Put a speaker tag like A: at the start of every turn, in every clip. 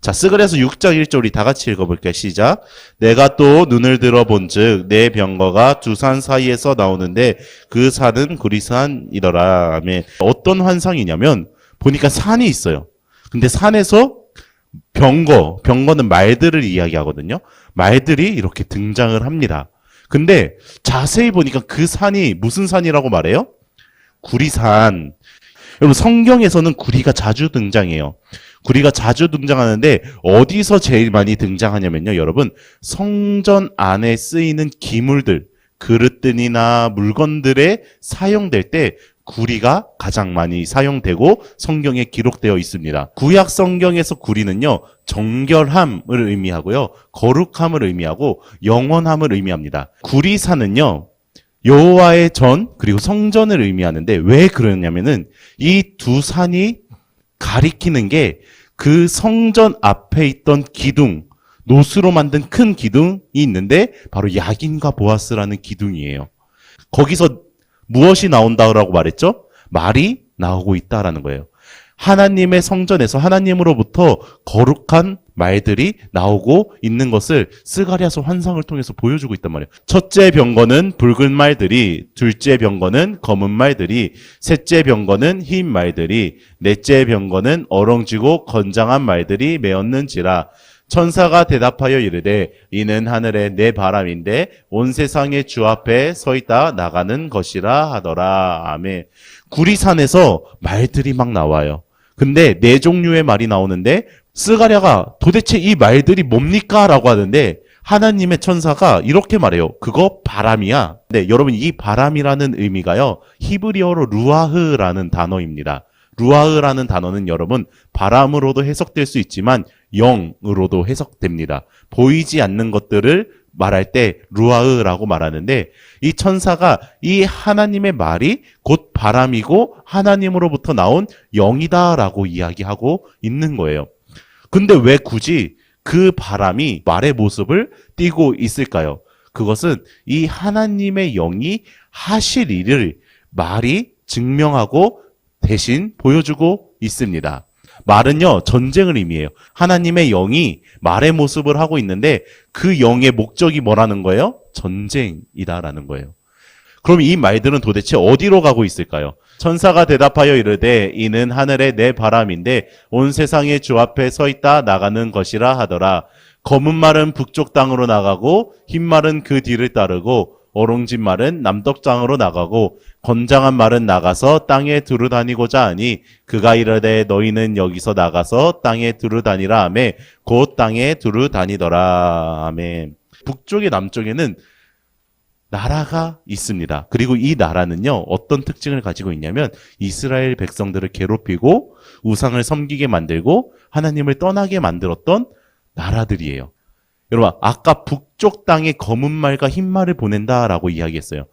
A: 자, 스가랴서 6장 1절 우리 다 같이 읽어볼게요. 시작. 내가 또 눈을 들어본즉 내 병거가 두 산 사이에서 나오는데 그 산은 구리산이더라. 아멘. 어떤 환상이냐면 보니까 산이 있어요. 근데 산에서 병거는 말들을 이야기하거든요. 말들이 이렇게 등장을 합니다. 근데 자세히 보니까 그 산이 무슨 산이라고 말해요? 구리산. 여러분 성경에서는 구리가 자주 등장해요. 구리가 자주 등장하는데 어디서 제일 많이 등장하냐면요. 여러분 성전 안에 쓰이는 기물들, 그릇들이나 물건들에 사용될 때 구리가 가장 많이 사용되고 성경에 기록되어 있습니다. 구약 성경에서 구리는요. 정결함을 의미하고요. 거룩함을 의미하고 영원함을 의미합니다. 구리산은요. 여호와의 전 그리고 성전을 의미하는데 왜 그러냐면은 이 두 산이 가리키는 게 그 성전 앞에 있던 기둥, 노수로 만든 큰 기둥이 있는데 바로 야긴과 보아스라는 기둥이에요. 거기서 무엇이 나온다고 말했죠? 말이 나오고 있다라는 거예요. 하나님의 성전에서 하나님으로부터 거룩한 말들이 나오고 있는 것을 스가랴서 환상을 통해서 보여주고 있단 말이에요. 첫째 병거는 붉은 말들이, 둘째 병거는 검은 말들이, 셋째 병거는 흰 말들이, 넷째 병거는 어렁지고 건장한 말들이 메었는지라. 천사가 대답하여 이르되 이는 하늘의 내 바람인데 온 세상의 주 앞에 서 있다 나가는 것이라 하더라. 아멘. 구리산에서 말들이 막 나와요. 근데 네 종류의 말이 나오는데 스가랴가 도대체 이 말들이 뭡니까? 라고 하는데 하나님의 천사가 이렇게 말해요. 그거 바람이야. 네, 여러분 이 바람이라는 의미가요. 히브리어로 루아흐라는 단어입니다. 루아흐라는 단어는 여러분 바람으로도 해석될 수 있지만 영으로도 해석됩니다. 보이지 않는 것들을 말할 때 루아흐라고 말하는데 이 천사가 이 하나님의 말이 곧 바람이고 하나님으로부터 나온 영이다라고 이야기하고 있는 거예요. 근데 왜 굳이 그 바람이 말의 모습을 띠고 있을까요? 그것은 이 하나님의 영이 하실 일을 말이 증명하고 대신 보여주고 있습니다. 말은요, 전쟁을 의미해요. 하나님의 영이 말의 모습을 하고 있는데 그 영의 목적이 뭐라는 거예요? 전쟁이다라는 거예요. 그럼 이 말들은 도대체 어디로 가고 있을까요? 천사가 대답하여 이르되 이는 하늘의 내 바람인데 온 세상의 주 앞에 서 있다 나가는 것이라 하더라. 검은 말은 북쪽 땅으로 나가고 흰 말은 그 뒤를 따르고 어롱진 말은 남쪽 땅으로 나가고 건장한 말은 나가서 땅에 두루 다니고자 하니 그가 이르되 너희는 여기서 나가서 땅에 두루 다니라 하며 곧 땅에 두루 다니더라. 아멘. 북쪽에 남쪽에는 나라가 있습니다. 그리고 이 나라는요, 어떤 특징을 가지고 있냐면 이스라엘 백성들을 괴롭히고 우상을 섬기게 만들고 하나님을 떠나게 만들었던 나라들이에요. 여러분, 아까 북쪽 땅에 검은 말과 흰 말을 보낸다라고 이야기했어요.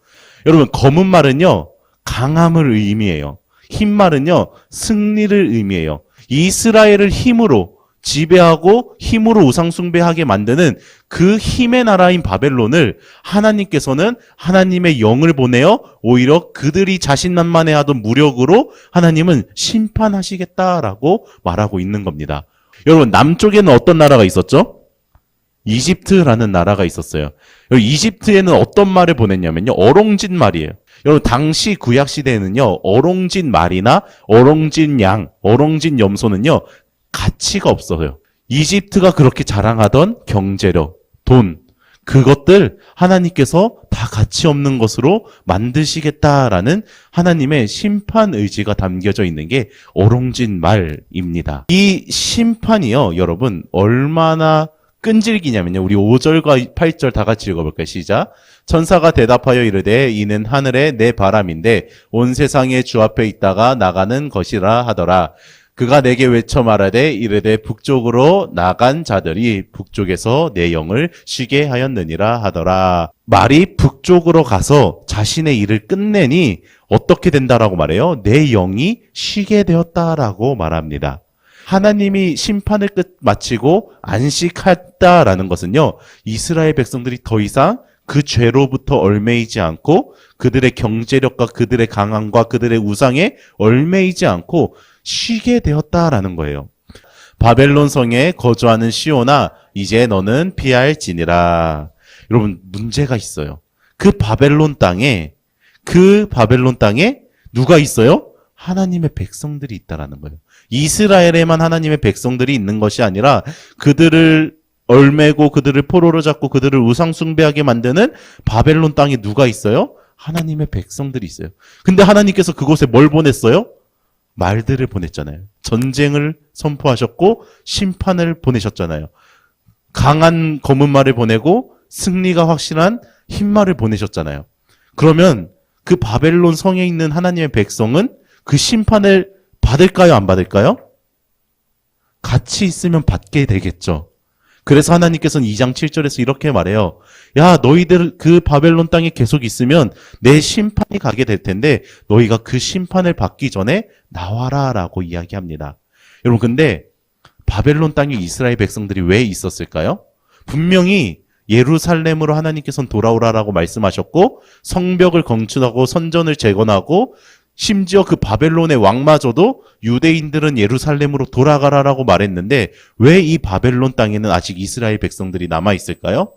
A: 여러분, 검은 말은요, 강함을 의미해요. 흰 말은요, 승리를 의미해요. 이스라엘을 힘으로 지배하고 힘으로 우상숭배하게 만드는 그 힘의 나라인 바벨론을 하나님께서는 하나님의 영을 보내어 오히려 그들이 자신만만해하던 무력으로 하나님은 심판하시겠다라고 말하고 있는 겁니다. 여러분, 남쪽에는 어떤 나라가 있었죠? 이집트라는 나라가 있었어요. 이집트에는 어떤 말을 보냈냐면요. 어롱진 말이에요. 여러분 당시 구약 시대에는요. 어롱진 말이나 어롱진 양, 어롱진 염소는요. 가치가 없어요. 이집트가 그렇게 자랑하던 경제력, 돈, 그것들 하나님께서 다 가치 없는 것으로 만드시겠다라는 하나님의 심판 의지가 담겨져 있는 게 어롱진 말입니다. 이 심판이요. 여러분 얼마나 끈질기냐면요. 우리 5절과 8절 다 같이 읽어볼까요? 시작. 천사가 대답하여 이르되 이는 하늘의 내 바람인데 온 세상의 주 앞에 있다가 나가는 것이라 하더라. 그가 내게 외쳐 말하되 이르되 북쪽으로 나간 자들이 북쪽에서 내 영을 쉬게 하였느니라 하더라. 말이 북쪽으로 가서 자신의 일을 끝내니 어떻게 된다라고 말해요? 내 영이 쉬게 되었다라고 말합니다. 하나님이 심판을 마치고 안식했다라는 것은요, 이스라엘 백성들이 더 이상 그 죄로부터 얽매이지 않고 그들의 경제력과 그들의 강함과 그들의 우상에 얽매이지 않고 쉬게 되었다라는 거예요. 바벨론 성에 거주하는 시온아 이제 너는 피할지니라. 여러분 문제가 있어요. 그 바벨론 땅에 누가 있어요? 하나님의 백성들이 있다라는 거예요. 이스라엘에만 하나님의 백성들이 있는 것이 아니라 그들을 얼매고 그들을 포로로 잡고 그들을 우상 숭배하게 만드는 바벨론 땅에 누가 있어요? 하나님의 백성들이 있어요. 근데 하나님께서 그곳에 뭘 보냈어요? 말들을 보냈잖아요. 전쟁을 선포하셨고 심판을 보내셨잖아요. 강한 검은 말을 보내고 승리가 확실한 흰 말을 보내셨잖아요. 그러면 그 바벨론 성에 있는 하나님의 백성은 그 심판을 받을까요? 안 받을까요? 같이 있으면 받게 되겠죠. 그래서 하나님께서는 2장 7절에서 이렇게 말해요. 야, 너희들 그 바벨론 땅에 계속 있으면 내 심판이 가게 될 텐데 너희가 그 심판을 받기 전에 나와라 라고 이야기합니다. 여러분 근데 바벨론 땅에 이스라엘 백성들이 왜 있었을까요? 분명히 예루살렘으로 하나님께서는 돌아오라라고 말씀하셨고 성벽을 건축하고 선전을 재건하고 심지어 그 바벨론의 왕마저도 유대인들은 예루살렘으로 돌아가라라고 말했는데 왜 이 바벨론 땅에는 아직 이스라엘 백성들이 남아있을까요?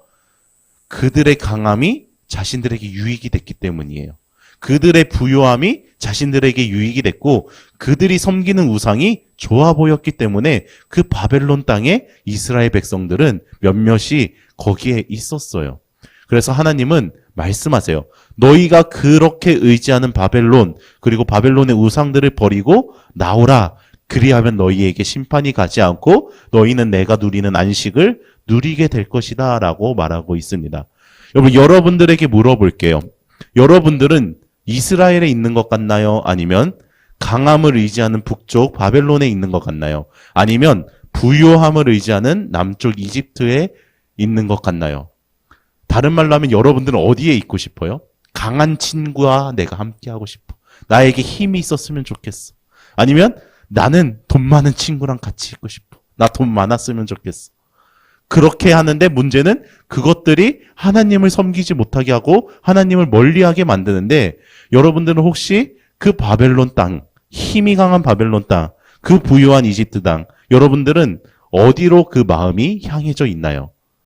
A: 그들의 강함이 자신들에게 유익이 됐기 때문이에요. 그들의 부요함이 자신들에게 유익이 됐고 그들이 섬기는 우상이 좋아 보였기 때문에 그 바벨론 땅에 이스라엘 백성들은 몇몇이 거기에 있었어요. 그래서 하나님은 말씀하세요. 너희가 그렇게 의지하는 바벨론 그리고 바벨론의 우상들을 버리고 나오라. 그리하면 너희에게 심판이 가지 않고 너희는 내가 누리는 안식을 누리게 될 것이다 라고 말하고 있습니다. 여러분 여러분들에게 물어볼게요. 여러분들은 이스라엘에 있는 것 같나요? 아니면 강함을 의지하는 북쪽 바벨론에 있는 것 같나요? 아니면 부요함을 의지하는 남쪽 이집트에 있는 것 같나요? 다른 말로 하면 여러분들은 어디에 있고 싶어요? 강한 친구와 내가 함께하고 싶어. 나에게 힘이 있었으면 좋겠어. 아니면 나는 돈 많은 친구랑 같이 있고 싶어. 나 돈 많았으면 좋겠어. 그렇게 하는데 문제는 그것들이 하나님을 섬기지 못하게 하고 하나님을 멀리하게 만드는데 여러분들은 혹시 그 바벨론 땅, 힘이 강한 바벨론 땅, 그 부유한 이집트 땅, 여러분들은 어디로 그 마음이 향해져 있나요?